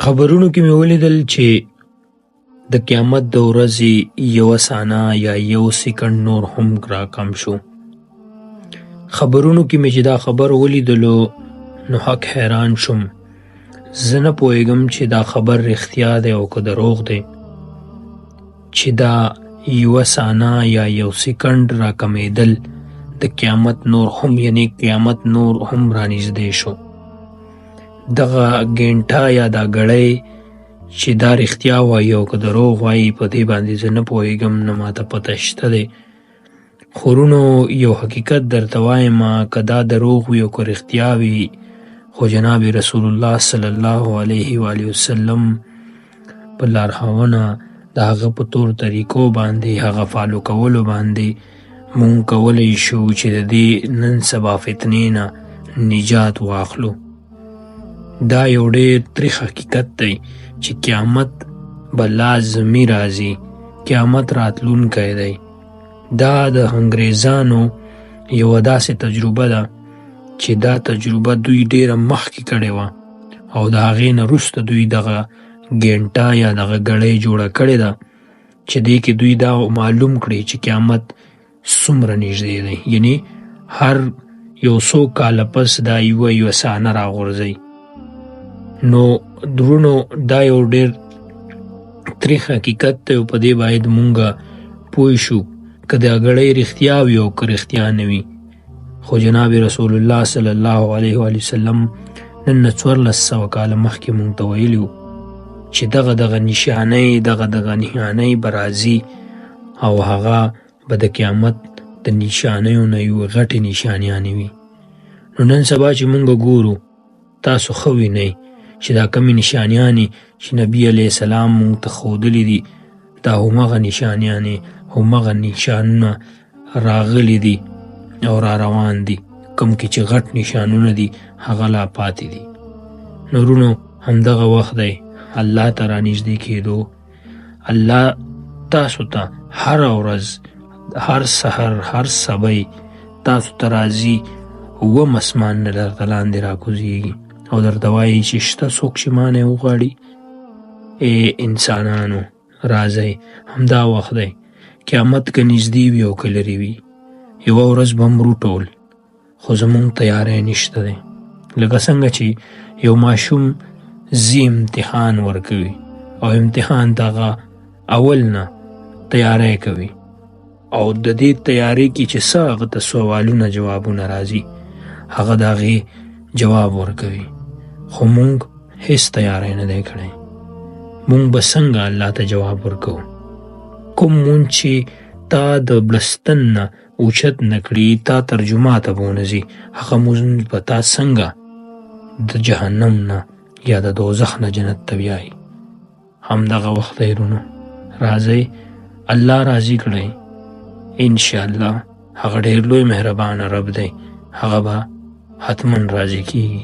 خبرونو کې مې ولیدل چې د قیامت د ورځې یوه ثانیه یا یو سکند نور هم را کم شو. خبرونو کې مې چې دا خبر ولیدلو نو حق حیران شوم. زه نه پوهېږم چې دا خبر رښتیا دی او که دروغ دی، چې دا یوه ثانیه یا یو سکند را کمیدل د قیامت نور هم، یعنی قیامت نور هم رانږدې شو. دغه ګینټه یا دا ګړی چې دا رښتیا وایي او که دروغ وایي په دې باندې زه نه پوهېږم، نه ماته پته شته دی. خو ورونو یو حقیقت درته وایم، که دا دروغ وي او که رښتیا وي، خو جناب رسول الله صلی الله علیه و آله وسلم په لارښوونه د هغه په طور طریقو باندې، هغه فالو کولو باندې مونږ کولی شو چې د دې نن سبا فتنې نه نجات واخلو. دا یو ډېر تریخ حقیقت دی چې قیامت به لازمي راځي، قیامت راتلونکی دی. دا د انګریزانو یوه داسې تجربه ده چې دا تجربه دوی ډېره مخکې کړې وه او د هغې نه وروسته دوی دغه ګینټه یا دغه ګړۍ جوړه کړې ده چې دې کې دوی دا معلوم کړي چې قیامت څومره نږدې دی، یعنی هر یو څو کاله پس دا یوه ثانیه راغورځوي. نو درونو دا یو ډېر تریخ حقیقت دی او په دې باید مونږ پوه شو که دا ګړۍ رښتیا وي او که رښتیا نه وي. خو جناب رسول الله صلی الله علیه و وسلم نن نه 1400 کاله مخکې مونږ ته ویلي وو چې دغه نشانۍ به راځي او هغه به د قیامت د نشانیو نه یوې غټې نشانیانې وي. نو نن سبا چې مونږ ګورو، تاسو ښه وینئ چې دا کمې نشانیانې چې نبي علیه السلام مونږ ته ښودلي دي، دا همغه نشانیانې، همغه نشانونه راغلي دي او را روان دي. کوم کې چې غټ نشانونه دي هغه لا پاتې دي. نو ورونو همدغه وخت دی الله ته رانږدې کېدو. الله تاسو ته هره ورځ، هر سحر، هر سبی تاسو ته راځي، اووم اسمان نه درته لاندې راکوزیږي او درته وایي چې شته څوک چې مانه وغواړي. ای انسانانو راځئ، همدا وخت دی. قیامت که نږدې وي او که لرې وي، یوه ورځ به مرو ټول، خو زمونږ تیاری نشته دی. لکه څنګه چې یو ماشوم زی امتحان ورکوي او امتحان ته هغه اول نه تیاری کوي او د دې تیاری کې چې څه هغه ته سوالونه جوابونه راځي، هغه د هغې جواب ورکوي. خو مونږ هیڅ تیاری نه دی کړی. مونږ به څنګه الله ته جواب ورکوو؟ کوم مونږ چې تا د بلستن نه اوچت نه کړي، تا ترجمه ته به ونه ځي، هغه مونږ به تا څنګه د جهنم نه یا د دوزخ نه جنت ته بیایي. همدغه وخت دی ورونو، راځئ الله راضي کړئ. انشاءالله هغه ډېر لوی مهربانه رب دی، هغه به حتما راضي کېږي.